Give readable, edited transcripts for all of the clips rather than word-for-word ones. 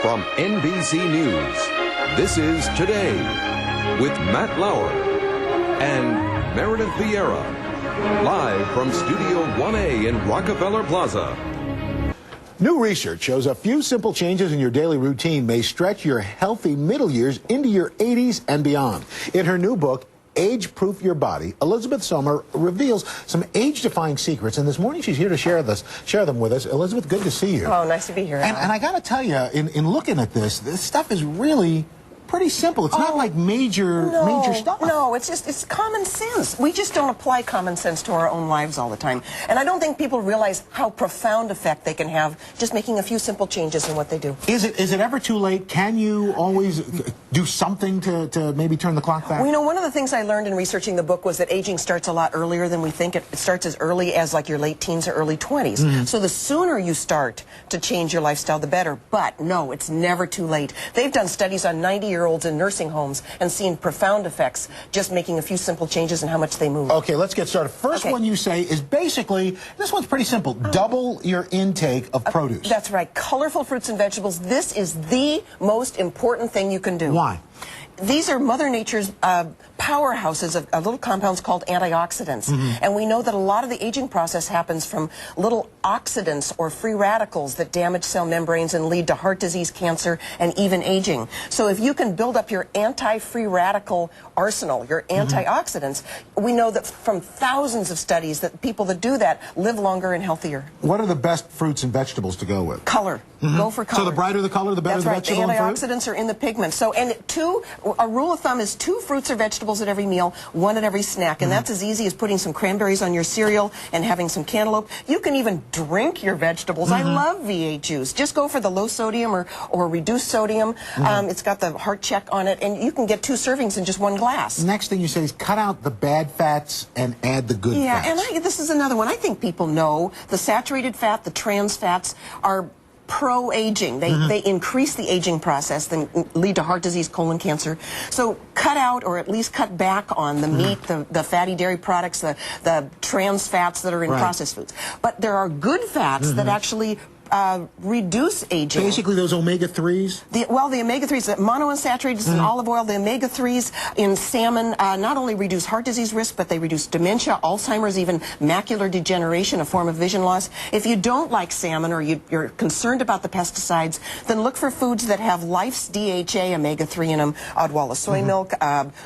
From NBC News, this is Today with Matt Lauer and Meredith Vieira, live from Studio 1A in Rockefeller Plaza. New research shows a few simple changes in your daily routine may stretch your healthy middle years into your 80s and beyond. In her new book, Age-Proof Your Body, Elizabeth Sommer reveals some age-defying secrets, and this morning she's here to share them with us. Elizabeth, good to see you. Oh, nice to be here. And I got to tell you, in looking at this stuff is really pretty simple. It's not like major stuff. No, it's common sense. We just don't apply common sense to our own lives all the time. And I don't think people realize how profound effect they can have just making a few simple changes in what they do. Is it ever too late? Can you always do something to maybe turn the clock back? Well, you know, one of the things I learned in researching the book was that aging starts a lot earlier than we think. It starts as early as like your late teens or early 20s. Mm-hmm. So the sooner you start to change your lifestyle, the better. But no, it's never too late. They've done studies on 90-year-olds in nursing homes and seen profound effects just making a few simple changes in how much they move. Okay, let's get started. First one you say is basically, this one's pretty simple, double your intake of produce. That's right. Colorful fruits and vegetables. This is the most important thing you can do. Why? These are Mother Nature's powerhouses of little compounds called antioxidants. Mm-hmm. And we know that a lot of the aging process happens from little oxidants or free radicals that damage cell membranes and lead to heart disease, cancer, and even aging. So if you can build up your anti-free radical arsenal, your antioxidants, we know that from thousands of studies that people that do that live longer and healthier. What are the best fruits and vegetables to go with? Color. Mm-hmm. Go for color. So the brighter the color, the better the vegetable and fruit? The antioxidants are in the pigments. So, and a rule of thumb is 2 fruits or vegetables at every meal, 1 at every snack. And that's as easy as putting some cranberries on your cereal and having some cantaloupe. You can even drink your vegetables. I love V8 juice. Just go for the low sodium or reduced sodium. It's got the heart check on it, and you can get 2 servings in just 1 glass. Next thing you say is cut out the bad fats and add the good fats. Yeah, and this is another one. I think people know the saturated fat, the trans fats are pro-aging. They increase the aging process, then lead to heart disease, colon cancer. So cut out or at least cut back on the meat, the fatty dairy products, the trans fats that are in processed foods. But there are good fats that actually reduce aging. Basically those omega-3s? The omega-3s, the monounsaturated in olive oil, the omega-3s in salmon not only reduce heart disease risk, but they reduce dementia, Alzheimer's, even macular degeneration, a form of vision loss. If you don't like salmon or you're concerned about the pesticides, then look for foods that have Life's DHA omega-3 in them, Odwalla soy milk,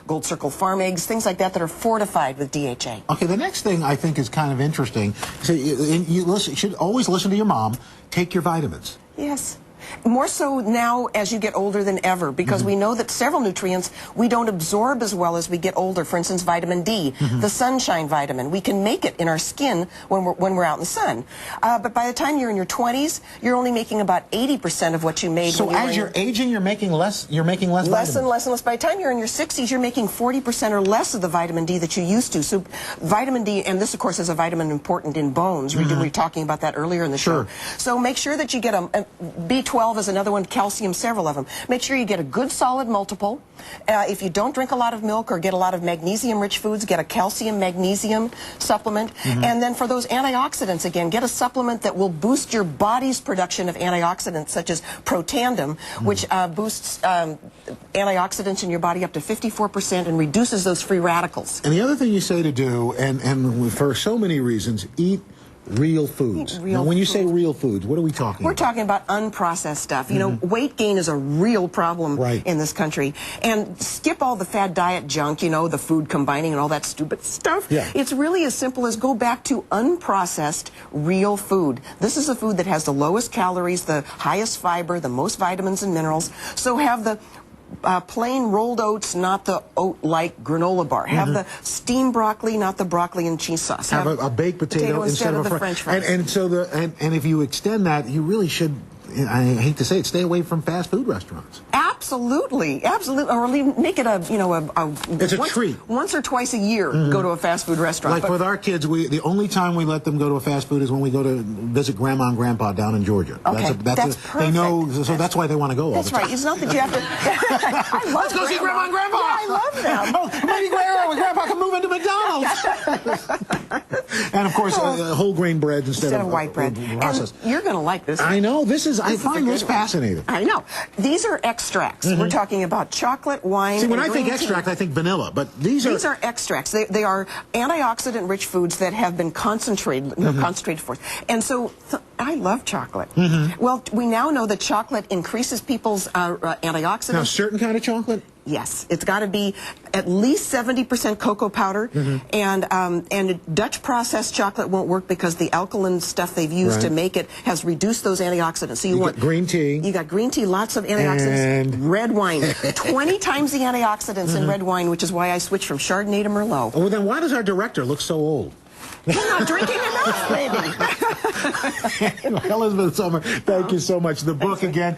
Gold Circle farm eggs, things like that are fortified with DHA. Okay, the next thing I think is kind of interesting. So you should always listen to your mom. Take your vitamins. Yes. More so now as you get older than ever, because we know that several nutrients we don't absorb as well as we get older. For instance, vitamin D, the sunshine vitamin. We can make it in our skin when we're out in the sun. But by the time you're in your 20s, you're only making about 80% of what you made. So as you're aging, you're making less. You're making less. Less and less and less. By the time you're in your 60s, you're making 40% or less of the vitamin D that you used to. So vitamin D, and this of course is a vitamin important in bones. We were talking about that earlier in the show. So make sure that you get a B12 is another one, calcium, several of them. Make sure you get a good solid multiple. If you don't drink a lot of milk or get a lot of magnesium-rich foods, get a calcium-magnesium supplement. And then for those antioxidants, again, get a supplement that will boost your body's production of antioxidants, such as Protandim, which boosts antioxidants in your body up to 54% and reduces those free radicals. And the other thing you say to do, and for so many reasons, eat real foods. Now, when you say real foods, what are we talking about? We're talking about unprocessed stuff. You know, weight gain is a real problem in this country. And skip all the fad diet junk, you know, the food combining and all that stupid stuff. It's really as simple as go back to unprocessed real food. This is a food that has the lowest calories, the highest fiber, the most vitamins and minerals. So have the plain rolled oats, not the oat-like granola bar. Have the steamed broccoli, not the broccoli and cheese sauce. Have a baked potato instead of a French fries. And if you extend that, you really should, I hate to say it, stay away from fast food restaurants. Absolutely, absolutely. Or make it it's a treat. Once or twice a year, go to a fast food restaurant. Like with our kids, the only time we let them go to a fast food is when we go to visit Grandma and Grandpa down in Georgia. Okay, that's perfect. They know, so that's why they want to go all the time. That's right. It's not that you have to. Let's go see Grandma and Grandpa. Yeah, I love them. Maybe Grandpa can move into McDonald's. And of course, whole grain breads instead of white bread. processed. And you're going to like this. I know. I find this fascinating. I know. These are extracts. We're talking about chocolate, wine, See, when and I think green extract, tea. I think vanilla, but these are extracts. They are antioxidant-rich foods that have been concentrated for. And so I love chocolate. Well, we now know that chocolate increases people's antioxidants. Now, certain kind of chocolate? Yes, it's got to be at least 70% cocoa powder, and Dutch processed chocolate won't work because the alkaline stuff they've used to make it has reduced those antioxidants. So you want green tea. You got green tea, lots of antioxidants. And red wine, 20 times the antioxidants in red wine, which is why I switched from Chardonnay to Merlot. Oh, well, then why does our director look so old? You're not drinking enough, baby. Elizabeth Sommer, thank you so much. The book again.